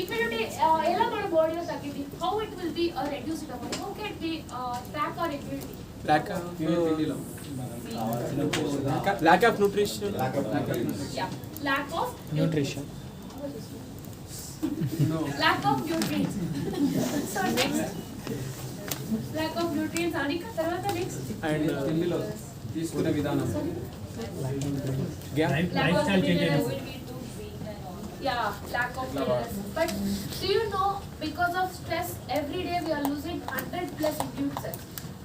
immunity ఎలా మన బాడీలో తగ్గింది, how it will be reduced about, how can we track our immunity? lack of nutrition. Yeah, lack of nutrition. No. Lack of nutrients. So next, lack of nutrients anika tarvata next And తీసుకునే విధానం Lifestyle changes. Yeah, lack of cleanliness. But do you know, because of stress, every day we are losing 100 plus immune cells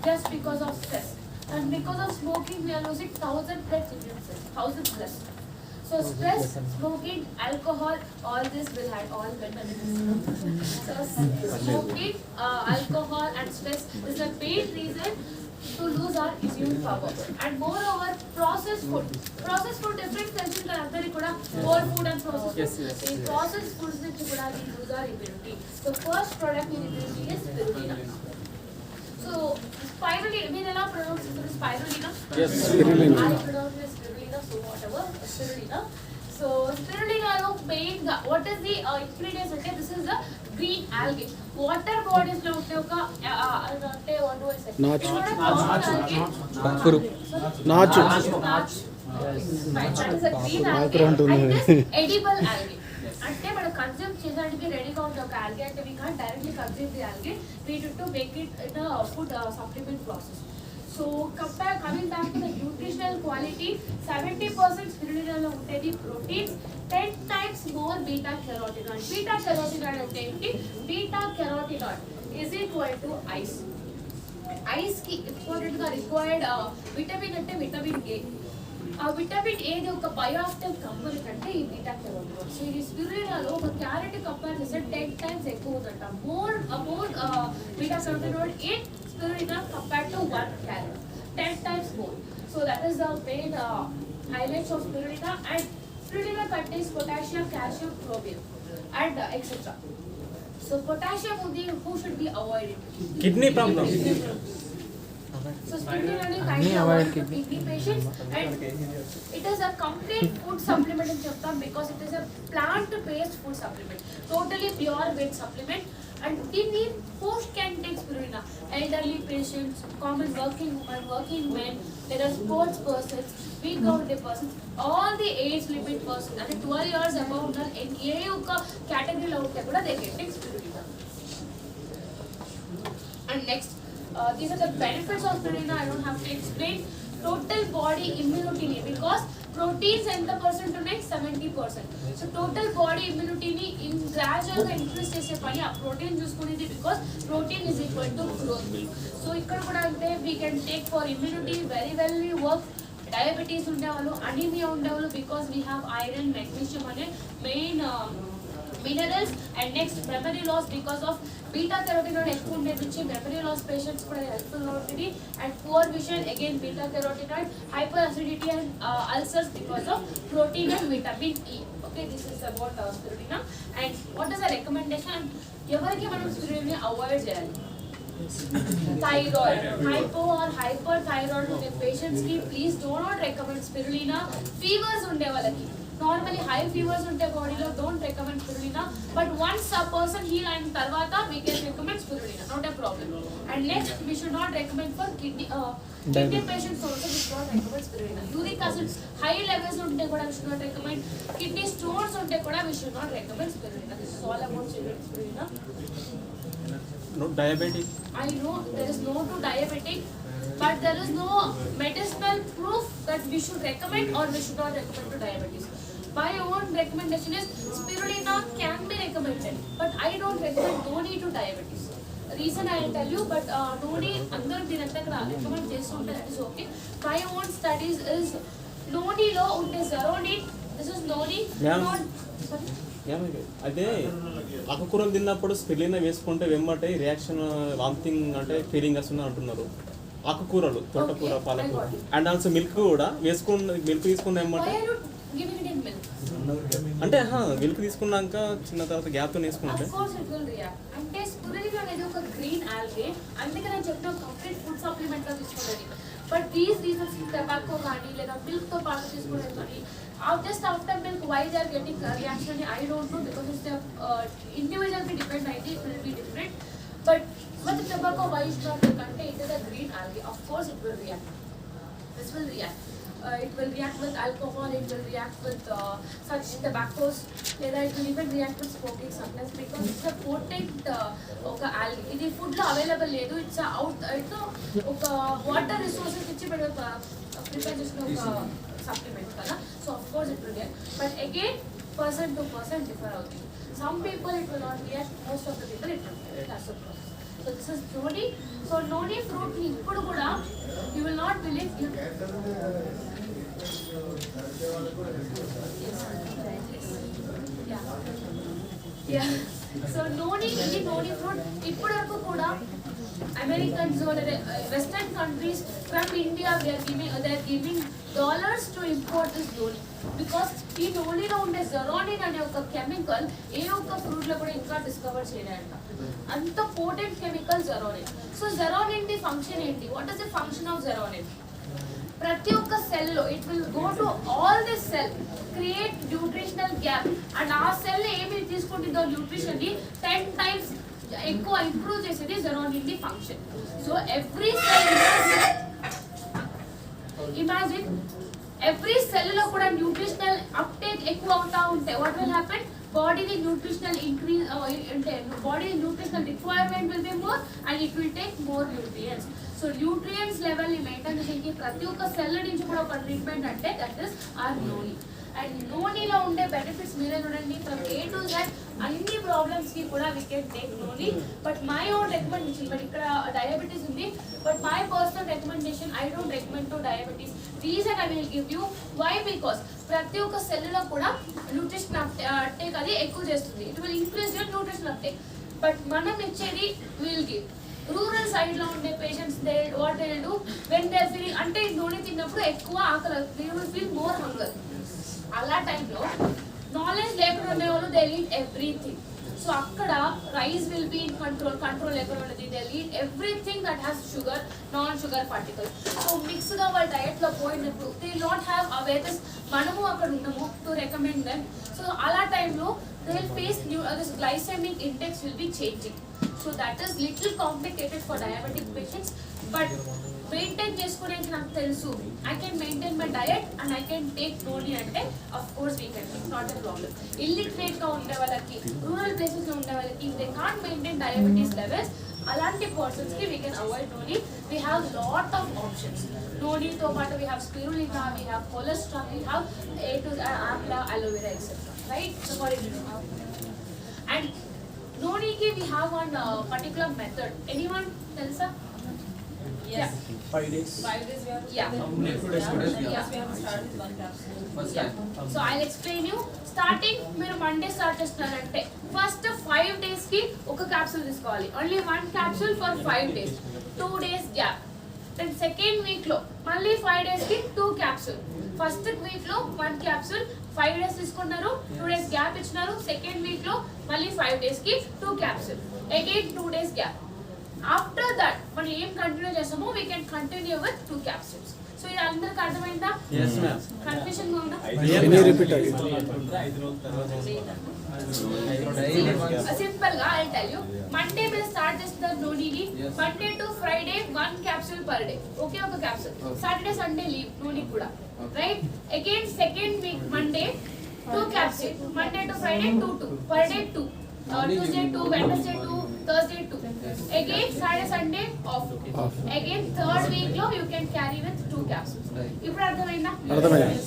just because of stress. And because of smoking, we are losing 1000 plus immune cells, 1000 plus. So stress, smoking, alcohol, all this will have all benefits. So smoking, alcohol and stress is the main reason to lose our immune power. And moreover, processed food different senses are అందరి కూడా whole food and processed Yes, food. yes, In processed foods నుంచి కూడా we lose our immunity. The first product in immunity is spirulina. So spirulina, I mean ఎలా pronounce it? Spirulina? Yes, spirulina. I pronounce it spirulina, so whatever, spirulina. So spirulina lo main ga what is the ingredients అంటే this is the green algae. Water bodies లో ఉండే ఒక అంటే what do I say? Notch. It's not a common algae. Puru. Notch. Notch. Fine, that is a green algae. Background And ఉంది. this edible algae. అంటే మనం consume చేయడానికి రెడీగా ఉండే ఒక algae అంటే we can't directly consume the algae. We need to make it in a food supplement process. So coming back to the nutritional quality, 70% spirulina లో ఉండేది proteins, 10 times more beta carotenoid. Beta carotenoid అంటే ఏంటి? Beta carotenoid is equal to ice. Ice కి important గా required vitamin అంటే vitamin A. ఆ vitamin A ఒక bioactive component అంటే ఈ బీటా కెరోటినాయిడ్. సో ఈ స్పిరులినాలో ఒక క్యారెట్ కంపేర్ చేస్తే 10 times ఎక్కువ ఉందంట. More beta carotenoid in spirulina compared to one carrot, 10 times more. So that is the main highlights of spirulina. And spirulina contains potassium, calcium, chromium, and etc. So potassium who should be avoided? kidney problem. So spirulina is kindly avoided for kidney patients, and it is a complete food supplement in Japan because it is a plant-based food supplement, totally pure veg supplement. And who can take spirulina? Elderly patients, common working women, working men, there are sports persons, weak counted persons, all the age limit persons, and 12 years above ఉన్న ఏ ఒక్క కేటగిరీలో ఉంటే కూడా they can take spirulina. And next, these are the benefits of spirulina. I don't have to explain. Total body immunity because proteins ఎంత percent ఉన్నాయి? 70%. So total body ఇమ్యూనిటీని gradual గా increase చేసే పని ఆ ప్రోటీన్ చూసుకునేది because protein is equal to growth milk. So ఇక్కడ కూడా అంటే we can take for immunity very well work. Diabetes ఉండేవాళ్ళు, అనీమియా ఉండేవాళ్ళు because we have iron, magnesium అనే main minerals. And next, memory loss because of beta carotenoid ఎక్కువ ఉండే నుంచి memory loss patients కూడా helpful ఉంటుంది. And poor vision, again beta carotenoid, hyperacidity and ulcers because of protein and vitamin E. Okay, this is about spirulina. And what is the recommendation? ఎవరికి మనం spirulina avoid చేయాలి? Thyroid, hypo or hyperthyroid ఉండే patients కి please do not recommend spirulina. Fevers ఉండే వాళ్ళకి normally high fevers unte body lo don't recommend spirulina, but once a person heal and tarvata we can recommend spirulina, not a problem. And next, we should not recommend for kidney patients also. We should not recommend spirulina. Uric acid high levels unte kuda we should not recommend. Kidney stones unte kuda we should not recommend spirulina. This is all about spirulina. No diabetic. I know there is no to diabetic, but there is no medicinal proof that we should recommend or we should not recommend to diabetes. My own recommendation is spirulina can be recommended, but I don't recommend noni to diabetes. Reason I will tell you, but noni andaru dinantaka recommend chestunte that is okay. My own studies is noni lo unte zeronate. This is noni. అదే ఆకుకూరలు తిన్నప్పుడు spirulina వేసుకుంటే వెమ్మటే reaction vomiting అంటే feeling వస్తుంది అంటున్నారు. ఆకుకూరలు, తోటకూర, పాలకూర అండ్ ఆల్సో మిల్క్ కూడా మిల్క్ తీసుకున్న వెమ్మటే అంటే మిల్క్ తీసుకున్నాక చిన్న తర్వాత గ్యాప్ తో వేసుకుంటే అంటే స్పిరులినా అనేది ఒక గ్రీన్ ఆల్గే, అందుకే నేను చెప్పిన కంప్లీట్ ఫుడ్ సప్లిమెంట్ గా తీసుకోవాలి. బట్ దీస్ రీజన్స్ టొబాకో కానీ లేదా మిల్క్ తో పాటు తీసుకోవడం కానీ just after milk, why they are getting reaction, I don't know, because it's the individual be depend, it will be different. But with tobacco, why is not the content into the green algae? Of course, it will react. This will react. It will react with alcohol. It will react with such tobaccos. It will even react with smoking sometimes because it's a potent algae. It is food available. It's a out. It's water resources which prepare just supplement. So of course it will react. But again, person to person differ. Some people it will not react. Most of the people it will react. That's the process. So this is noni. So noni fruit ni ippudu kuda you will not believe. Yeah. So noni fruit ippudu varaku kuda Americans or Western countries from India they are giving dollars to import this noni because ఈ నోనిలో ఉండే జెరోనిన్ అనే ఒక chemical ఏ ఒక్క fruit లో కూడా ఇంకా discover చేయలేదంట అంత potent chemical xeronine so xeronine the function ఏంటి what is the function of xeronine ప్రతి ఒక్క సెల్ లో it will go to all this cell create nutritional gap and ఆ సెల్ ఏమి తీసుకుంటుందో న్యూట్రిషన్ ని 10 టైమ్స్ ఎక్కువ ఇంప్రూవ్ చేసేది xeronine the function so every cell imagine every cell lo kuda nutritional uptake ఎక్కువ అవుతా ఉంటే what will happen body the nutritional increase body nutritional requirement will be more and it will take more nutrients so nutrients level ni maintain చేసేకి ప్రతి ఒక్క cell నుంచి కూడా ఒక treatment అంటే దట్ ఇస్ ఆర్ నోని అండ్ నోనిలో ఉండే బెనిఫిట్స్ మీరే చూడండి ఫ్రమ్ ఏ టు జెడ్ అన్ని ప్రాబ్లమ్స్ కి కూడా we can take noni but my own recommendation but ఇక్కడ డయాబెటిస్ ఉంది but my personal recommendation I don't recommend to diabetes reason I will give you why because ప్రతి ఒక్క cell లో కూడా nutrition uptake అది ఎక్కువ చేస్తుంది it will increase your nutrition uptake but మనం ఇచ్చేది will give రూరల్ సైడ్ లో ఉండే patients they what they do when they feel అంటే నూనె తిన్నప్పుడు ఎక్కువ ఆకలి they will feel more hunger అలా టైంలో నాలెడ్జ్ లేకుండా ఉండే వాళ్ళు దే ఈట్ ఎవ్రీథింగ్ సో అక్కడ rice will be in control లేకుండా ఉండదు they eat everything that has sugar non sugar particles so mix గా వాళ్ళ డయట్ లో పోయినప్పుడు దే నాట్ హ్యావ్ అవేర్నెస్ మనము అక్కడ ఉన్నాము టు రికమెండ్ దెమ్ సో అలా టైంలో they will face this glycemic index will be changing so that is little complicated for diabetic patients but maintain చేసుకునేది నాకు తెలుసు I can maintain my diet and I can take noni అంటే of course we can it's not a problem illiterate గా ఉండే వాళ్ళకి rural places లో ఉండే వాళ్ళకి they can't maintain diabetes levels అలాంటి పర్సన్స్ కి we can avoid noni we have lot of options నోనితో పాటు we have spirulina we have cholesterol we have A to amla aloe vera etcetera right so and నోనికి we have one particular method anyone తెలుసా Yes. 5 days. 5 days we have to Yeah. Yes, we have to start with one capsule. First Yeah. time. So I'll explain you. Starting మీరు Monday start చేస్తున్నారంటే first 5 days కి ఒక capsule తీసుకోవాలి only 1 capsule for 5 days 2 days gap then second week లో మళ్ళీ 5 days కి 2 capsule first week లో 1 capsule 5 days తీసుకున్నారు 2 days గ్యాప్ ఇచ్చినారు సెకండ్ వీక్ లో మళ్ళీ 5 days కి 2 capsule again 2 days gap after that మనం ఏం కంటిన్యూ చేస్తామో we can continue with 2 capsules so ఇది అందరికి అర్థమైందా yes ma'am కన్ఫ్యూషన్ గా ఉందా Any repeat again? సింపుల్ గా ఐ టెల్ యూ మండే మీరు స్టార్ట్ చేస్తున్నారు నోనీని Monday to Friday 1 capsule per day okay ఒక capsule Saturday Sunday leave noni కూడా right again second week Monday 2 capsule Monday to Friday 2 per day 2 Tuesday 2 Wednesday 2 Thursday 2 again Saturday Sunday off again third week lo you can carry with 2 capsules ఇప్పుడు అర్థమైందా అర్థమైంది.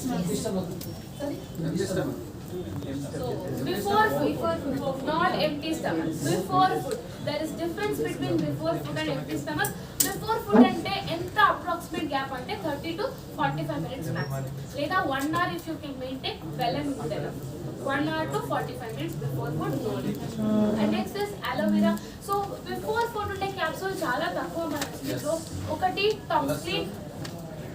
So before food not empty stomach before food there is difference between before food and empty stomach before food అంటే ఎంత approximate gap అంటే 30 to 45 minutes max లేదా 1 hour if you can maintain well and good enough 1 hour to 45 minutes before food only and next is aloe vera so before food ఉండే capsule చాలా తక్కువ మన లో ఒకటి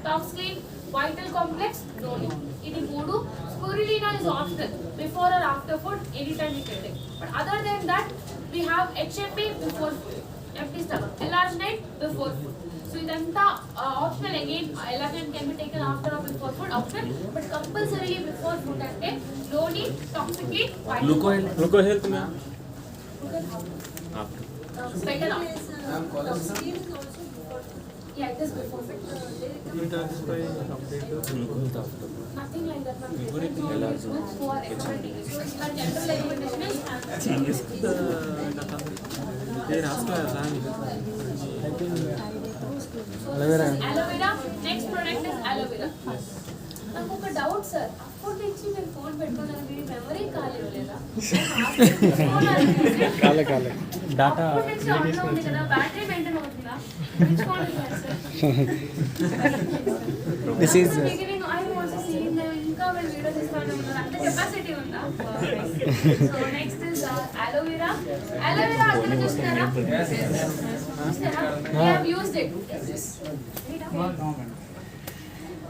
టాక్స్క్లీన్ vital complex noni ఇది మూడు spirulina is optional before or after food anytime you can take but other than that we have HMP before food empty stomach L-arginine before food so ఇదంతా optional again ఎలాగైనా can be taken after are before food option but compulsory before food అంటే లోని టాక్సికేట్ ग्लूको health में आप better Ma'am, cholesterol. Steam is also before food. yeah it is before food nothing like that ma'am for recommending so our general recommendation is aloe vera next product is aloe vera నాకు ఒక doubt sir అప్పుడు నుంచి నేను phone పెట్టుకున్నాను మీ memory కాలేదు లేదా కాలే data ఉంది కదా బ్యాటరీ మెయింటైన్ అవుతుందా which phone is that sir This is beginning I was seeing ఇంకా వాళ్ళు వీడియో తీస్తానే ఉన్నారు అంత కెపాసిటీ ఉందా so next is aloe vera అందరూ చూస్తారా చూస్తారా we have used it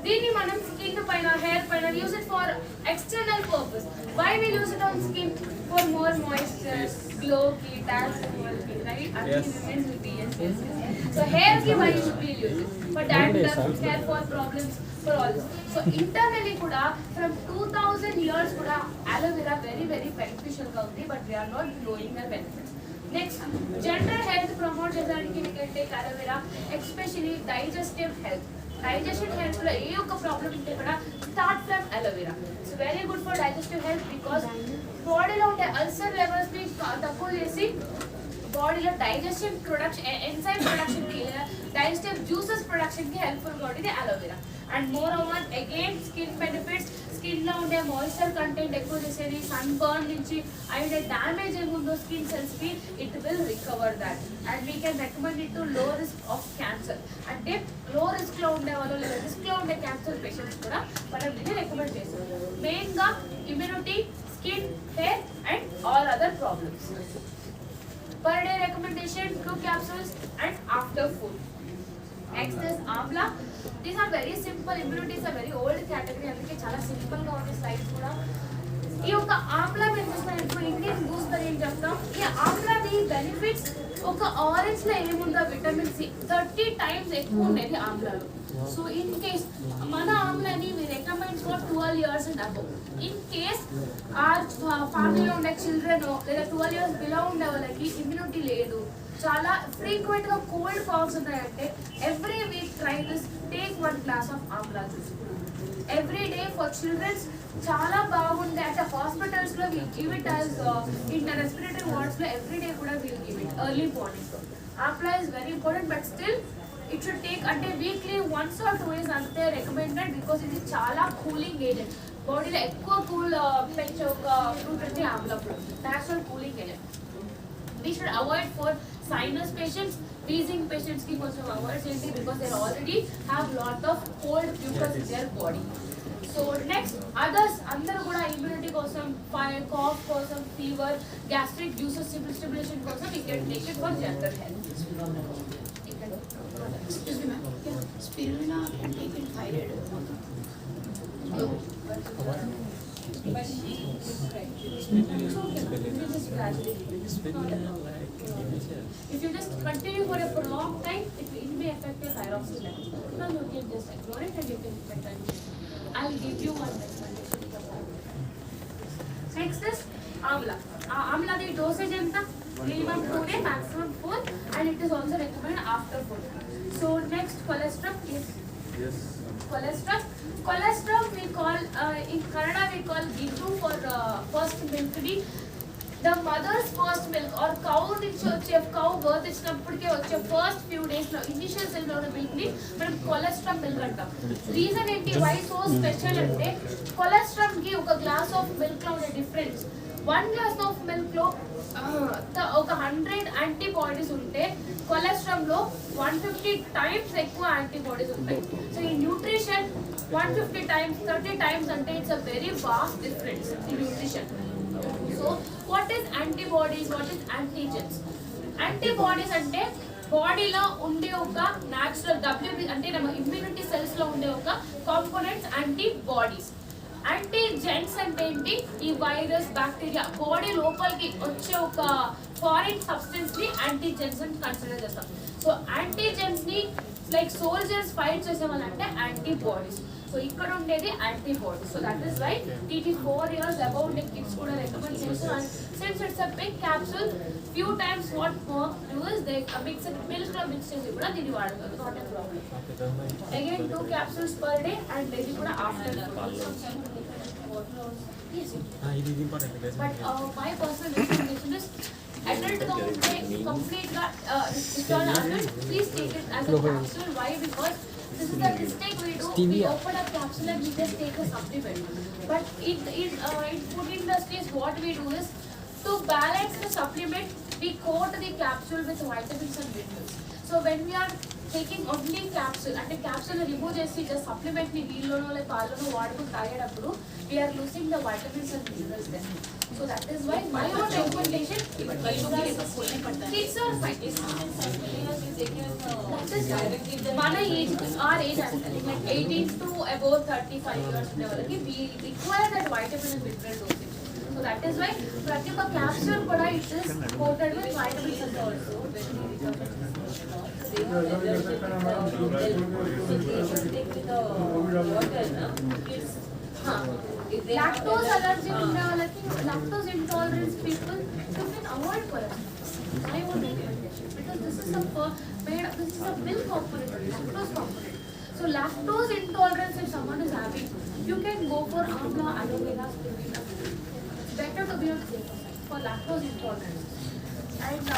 దీన్ని మనం స్కిన్ పైన హెయిర్ పైన use it for external purpose we will use it on skin for more moisture glow కి టాన్స్ కి రైట్ అన్ని womens will be so hair కి we should be use for dandruff hair fall problems for all so internally కూడా from 2000 years కూడా aloe vera very very beneficial గా ఉంది but we are not glowing their benefits next general health promote చేయడానికి we can take aloe vera especially digestive health digestion health లో ఏ ఒక్క problem ఉంటే కూడా start from aloe vera it's very good for digestive health because బాడీలో ఉండే ulcer levels ని తక్కువ చేసి బాడీలో డైజెషన్ ప్రొడక్షన్ ఎంజైమ్ ప్రొడక్షన్ కి డైజెస్టివ్ జ్యూసెస్ ప్రొడక్షన్ కి హెల్ప్ఫుల్ గా ఉంటుంది aloe vera and more over again skin benefits skin లో ఉండే మాయిశ్చర్ కంటెంట్ ఎక్కువ చేసేది సన్ బర్న్ నుంచి అండ్ డ్యామేజ్ ఏముందో స్కిన్ సెల్స్ కి it will recover that and we can recommend it to లో రిస్క్ ఆఫ్ క్యాన్సర్ అంటే లో రిస్క్ లో ఉండే వాళ్ళు లేదా రిస్క్ లో ఉండే క్యాన్సర్ పేషెంట్స్ కూడా మనం దీన్ని రికమెండ్ చేస్తాం మెయిన్ గా immunity skin hair and all other problems per day recommendation 2 capsules and after food next is amla these are very simple immunity is a very old category అందుకే చాలా simple గా ఉంది slides కూడా ఈ యొక్క ఆమ్లా మీరు చూస్తారు ఇప్పుడు ఇండియన్ గూస్బెర్రీ అని చెప్తాం ఈ ఆమ్లాది బెనిఫిట్స్ ఒక ఆరెంజ్ లో ఏముందో విటమిన్ సి 30 టైమ్స్ ఎక్కువ ఉండేది ఆమ్లాలో సో ఇన్ కేస్ మన ఆమ్లాని we recommend for 12 years and above in case our ఫ్యామిలీలో ఉండే చిల్డ్రన్ లేదా 12 years బిలో ఉండే వాళ్ళకి ఇమ్యూనిటీ లేదు చాలా ఫ్రీక్వెంట్ గా కోల్డ్ కాల్స్ ఉన్నాయంటే every week try this take 1 glass of amla juice every day for childrens చాలా బాగుండే అంటే హాస్పిటల్స్ లో will give it as in respiratory wards లో ఎవ్రీ డే కూడా will give it early morning amla is very important but still it should take అంటే weekly once or 2 days అంతే recommended because ఇది చాలా కూలింగ్ ఏజెంట్ బాడీలో ఎక్కువ cool పెంచే ఒక ఫ్రూట్ అంటే Amla fruit natural cooling agent we should avoid for sinus patients wheezing patients ki koncham avoid cheyandi because they already have lot of cold mucus in their body so next others andaru kuda immunity kosam fire cough kosam fever gastric juices stimulation kosam we can take it for general health Excuse me, ma'am. Yeah. Spirulina can take in thyroid. But she is right. it's okay ma'am. You just gradually if you just continue for a prolonged time it may affect your thyroxine level now you can just ignore it and you can spend time I'll give you one recommendation next is amla amla the dosage enta minimum 2 day maximum 4 and it is also recommended after food so next cholesterol is cholesterol we call in Kannada we call Gindu for first milk the mother's first milk or cow నుంచి వచ్చే cow birth ఇచ్చినప్పటికే వచ్చే first few days లో initial stage లో ఉన్న milk ని మనం cholesterol milk అంటాం reason ఏంటి వై సో స్పెషల్ అంటే కొలెస్ట్రాల్ కి ఒక గ్లాస్ ఆఫ్ మిల్క్ లో ఉండే డిఫరెన్స్ 1 గ్లాస్ ఆఫ్ మిల్క్ లో ఒక 100 యాంటీబాడీస్ ఉంటే కొలెస్ట్రాల్ లో 150 టైమ్స్ ఎక్కువ యాంటీబాడీస్ ఉంటాయి సో ఈ న్యూట్రిషన్ 150 టైమ్స్ 30 టైమ్స్ అంటే it's a very vast difference in nutrition so what is antibodies what is antigens antibodies అంటే బాడీలో ఉండే ఒక న్యాచురల్ WB అంటే మన ఇమ్యూనిటీ సెల్స్ లో ఉండే ఒక కాంపోనెంట్స్ యాంటీబాడీస్ యాంటీజెన్స్ అంటే ఏంటి ఈ వైరస్ బ్యాక్టీరియా బాడీ లోపలికి వచ్చే ఒక ఫారిన్ సబ్స్టెన్స్ ని యాంటీజెన్స్ అని కన్సిడర్ చేస్తాం సో యాంటీజెన్స్ ని లైక్ సోల్జర్స్ ఫైట్ చేసే వాళ్ళంటే యాంటీబాడీస్. సో ఇక్కడ ఉండేది antibodies. So that is why ఇది 4 years above ఉండే కిడ్స్ కూడా రికమెండ్ చేస్తారు. And since it's a big capsule, few times what Merck do is they mix it milk లో మిక్స్ చేసి కూడా దీన్ని వాడతారు. Not a problem. Again 2 capsules per day and ఇది కూడా ఆఫ్టర్. Yes. ఇది important. But my personal recommendation is adult గా ఉంటే complete గా if you are adult, please take it as a capsule. Why? Because this is the mistake we do. We open a capsule and we just take a supplement. But in food industries, what we do is to balance the supplement, we coat the capsule with vitamins and minerals. So when we are taking only capsule, అంటే capsule remove చేసి just supplement ని నీళ్ళలోనో లేదా పాలలోనో వాడుకుని తాగేటప్పుడు we are losing the vitamins and minerals there. So that is why my own recommendation, kids are fine. That is మన age, our age అంటే like 18 to above 35 years ఉండే వాళ్ళకి we require that vitamin and mineral dosage. So that is why ప్రతి ఒక్క capsule కూడా it is coated with vitamins and also lactose allergy ఉండే వాళ్ళకి, lactose intolerance people, you can avoid cholesterol. I would recommend because this is a milk component, lactose component. So lactose intolerance, if someone is having, you can go for amla, aloe vera, spirulina. It's better to be on safer side for lactose intolerance. And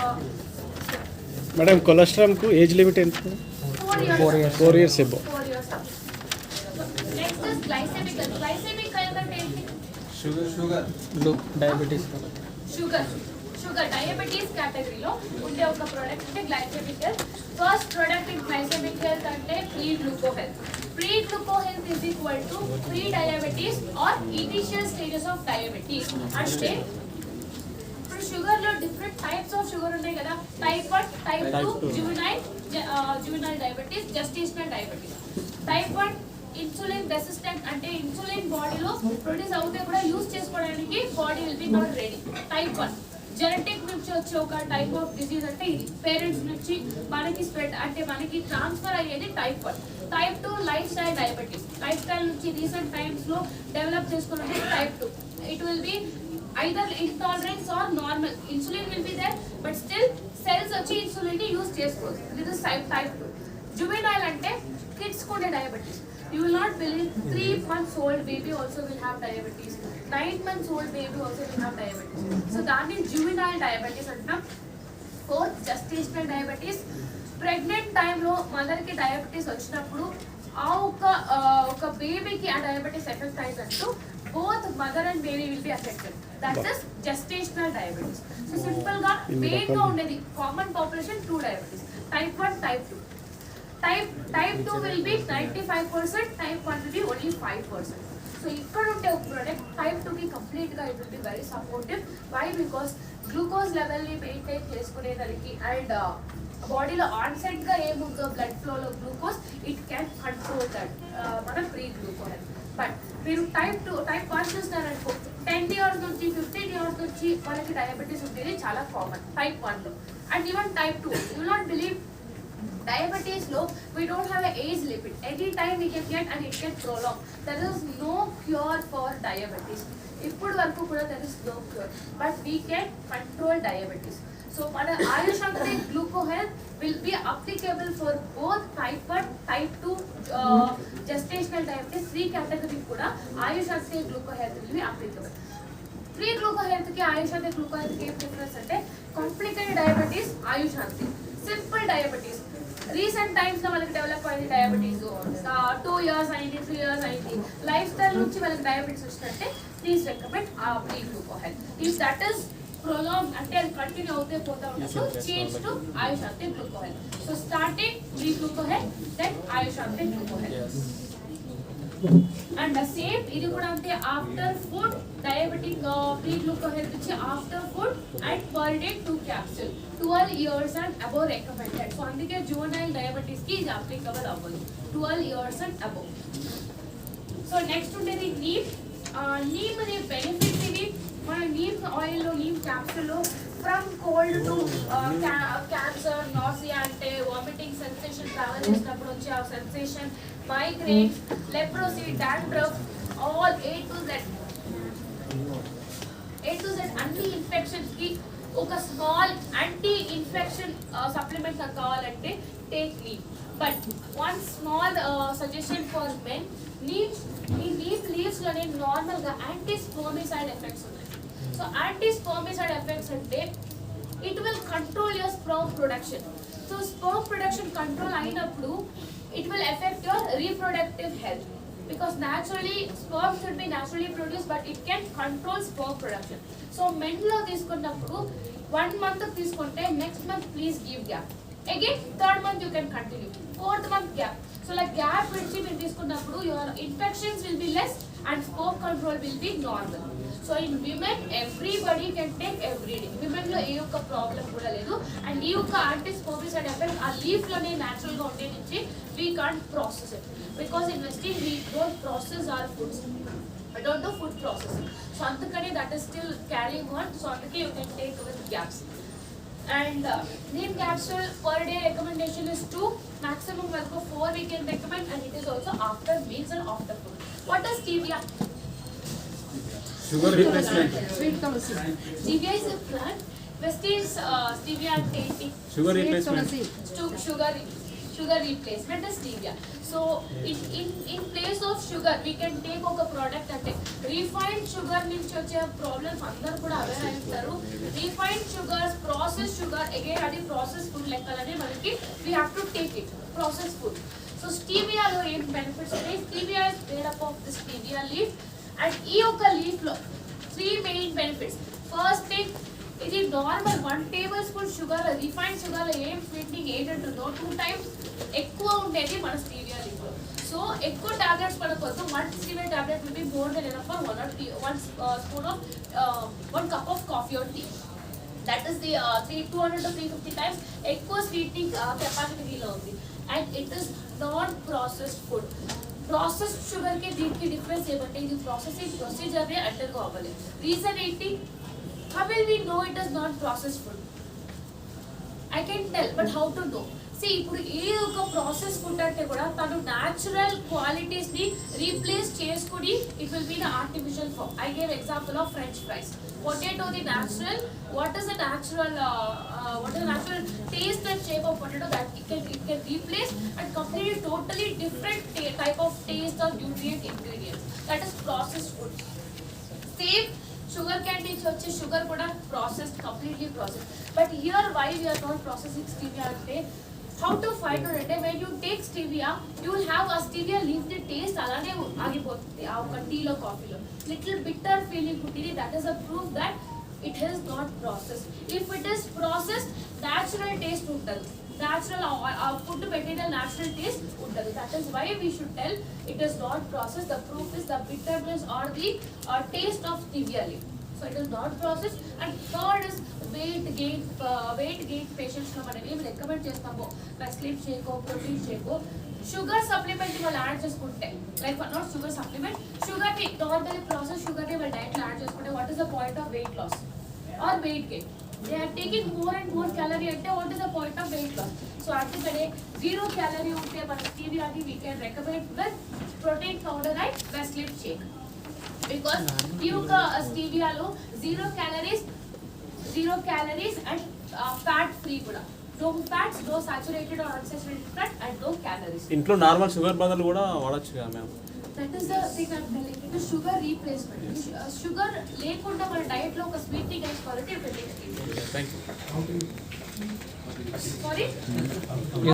madam కొలెస్ట్రాల్కు age limit ఎంత? 4 years. 4 years above. 4 years. So next is glycemic. Glycemic అంటే ఏంటి? Sugar diabetes. Sugar diabetes కేటగిరీలో ఉండే ఒక product అంటే glycemic health. First product in glycemic health అంటే pre gluco health. Pre gluco health is equal to pre diabetes or initial stages of diabetes. అంటే ఇప్పుడు sugar లో డిఫరెంట్ టైప్స్ ఆఫ్ షుగర్ ఉన్నాయి కదా, type 1, type 2, juvenile diabetes, gestational diabetes. Type 1 insulin resistant అంటే insulin బాడీలో produce అవుతే కూడా use చేసుకోవడానికి body will be not ready. Type 1 genetic నుంచి వచ్చే ఒక టైప్ ఆఫ్ డిసీజ్ అంటే ఇది, పేరెంట్స్ నుంచి మనకి స్ప్రెడ్ అంటే మనకి ట్రాన్స్ఫర్ అయ్యేది type 1. Type 2 life style diabetes, life style నుంచి రీసెంట్ టైమ్స్ లో డెవలప్ చేసుకున్నది type 2. It will B either intolerance or normal insulin will be there but still cells వచ్చి ఇన్సులిన్ ని యూస్ చేసుకోవచ్చు. this is type 2. juvenile అంటే kids కు ఉండే diabetes. You will not believe 3 months old baby also will have diabetes. 9 months old baby also will have diabetes. So దాన్ని juvenile diabetes అంటాం. Fourth, gestational diabetes. Pregnant time లో mother కి diabetes వచ్చినప్పుడు ఆ ఒక బేబీకి ఆ డయాబెటీస్ ఎఫెక్ట్ అయ్యేటట్టు both mother and baby will be affected. That is gestational diabetes. So simple ga main ga undedi common population 2 diabetes, type 1, type 2. Type 2 will be 95%, type 1 will be only 5%. So ikkada unde oka product type 2 ki complete ga it will be very supportive. Why? Because glucose level ni maintain cheskune daliki and body lo onset ga em undo blood flow lo glucose, it can control that mana pre glucose. But మీరు type 1 చూస్తారనుకో 10 years నుంచి 15 years నుంచి వాళ్ళకి diabetes ఉండేది చాలా common type 1 లో. And even type 2, you will not believe diabetes లో we don't have a age limit. Any time we can get and it can prolong. There is no cure for diabetes. ఇప్పుడు వరకు కూడా there is no cure but we can control diabetes. So మన Ayushanti gluco health will be applicable for both type 1, type 2 gestational diabetes 3 category kuda Ayushanti gluco health will be applicable. Pre gluco health కి Ayushanti gluco health కి ఏం difference అంటే complicated diabetes Ayushanti, simple diabetes recent times లో మనకి develop అయింది diabetes 2 years అయింది 3 years అయింది life style నుంచి మనకి డయాబెటీస్ వచ్చినట్టే please recommend pre gluco health. If that is prolong అంటే అది కంటిన్యూ అవుతే పోతా ఉంటుంది change to Ayushanti gluco health. So starting pre gluco health then Ayushanti gluco health. And same ఇది కూడా అంతే after food diabetic pre gluco health వచ్చి after food and per day 2 capsules 12 years and above recommended. సో అందుకే juvenile diabetes కి ఇది applicable అవ్వదు 12 years and above. So next ఉండేది నీమ్. నీమ్ ది బెనిఫిట్స్ ఇవి మన నీమ్ ఆయిల్ లో నీమ్ క్యాప్సూల్ లో from cold to cancer nausea అంటే వామిటింగ్ సెన్సేషన్ ట్రావెల్ చేసినప్పుడు వచ్చే ఆ sensation migraine leprosy dandruff all A to Z అన్ని ఇన్ఫెక్షన్స్ కి ఒక స్మాల్ యాంటీ ఇన్ఫెక్షన్ సప్లిమెంట్ కావాలంటే take neem but one small suggestion for men neem ఈ నీమ్ లీవ్స్ లోనే నార్మల్ గా యాంటీ స్పర్మిసైడ్ ఎఫెక్ట్స్ ఉన్నాయి సో యాంటీ స్పర్మిసైడ్ ఎఫెక్ట్స్ అంటే it will control your sperm production so sperm production control అయినప్పుడు it will affect your reproductive health because naturally sperm should be naturally produced but it can control sperm production so men lo తీసుకున్నప్పుడు 1 month తీసుకుంటే next month please give gap again third month you can continue fourth month gap so like gap విడిచి మీరు తీసుకున్నప్పుడు your infections will be less and sperm control will be normal so in women everybody can take every day women లో ఏ ఒక్క problem కూడా లేదు and ఈ ఒక్క anti స్పర్మిసైడ్ effect ఆ లీఫ్ లోనే న్యాచురల్ గా ఉండే నుంచి we can't process it because in Western we don't process our foods I don't do food processing so antukane that is still carrying on so antuke you can take with gaps and neem capsule per day recommendation is 2 maximum value 4 we can recommend and it is also after meals and after food what is stevia Sugar replacement. stevia is a plant Western stevia and tea sugar replacement sugar replacement is stevia so in place of sugar we can take ఒక product అంటే refined sugar నుంచి వచ్చే problems అందరూ కూడా aware అయితారు refined sugars processed sugar again అది processed food లెక్కలనే మనకి we have to take it processed food so stevia లో ఏం benefits అంటే stevia is made up of this stevia leaf and ఈ ఒక leaf లో 3 main benefits first thing ఇది normal 1 table spoon sugar refined sugar ఏం sweetening ఏంటంటుందో 2 times ఎక్కువ ఉండేది మన స్టీవియా లీఫ్ లో సో ఎక్కువ టాబ్లెట్స్ పడకూడదు 1 stevia tablet will be more than enough for 1 spoon of 1 cup of coffee or tea that is the 200 to 350 times ఎక్కువ sweetening capacity లో ఉంది and it is non processed food processed sugar కి దీనికి difference ఏమంటే ఇది processing procedure ని under అవ్వాలి reason ఏంటి how will we know it is not processed food I can tell but how to know see ఇప్పుడు ఏ ఒక ప్రాసెస్ ఫుడ్ అంటే కూడా తను న్యాచురల్ క్వాలిటీస్ ని రీప్లేస్ చేసుకుని it will be the artificial form I gave example of french fries potato the natural what is the natural taste and shape of potato that it can replace and completely totally different type of taste or nutrient ingredients that is processed food same sugar candy వచ్చే sugar కూడా processed completely processed but here why we are not processing stevia ante how to find out అంటే when you take stevia you will have a stevia leaf the taste అలానే ఆగిపోతుంది ఆ ఒక tea లో coffee లో little bitter feeling ఉంటుంది that is a proof that it is not processed if it is processed natural taste ఉంటుంది natural food material natural taste ఉంటుంది that is why we should tell it is not processed the proof is the bitterness or the taste of stevia leaf so it is not processed and third is weight gain patients లో మనం ఏం recommend చేస్తామో slip shake protein shake sugar supplement వాళ్ళు add చేసుకుంటే like not sugar supplement sugar ని normal process sugar ని వాళ్ళ diet లో యాడ్ చేసుకుంటే what is the point of weight loss or weight gain they are taking more and more calorie అంటే what is the point of weight loss so అందుకనే 0 calorie ఉంటే మన stevia ని we can recommend with protein powder and best sleep shake because ఈ యొక్క stevia లో 0 calories and fat free కూడా no fats no saturated or unsaturated fat and no calories ఇంట్లో normal sugar బదులు కూడా వాడొచ్చు కదా ma'am that is the thing I'm telling you the sugar replacement sugar లేకుండా మన డైట్ లో ఒక స్వీట్నింగ్ అండ్ క్వాలిటీ పెట్టి థ్యాంక్ యూ sorry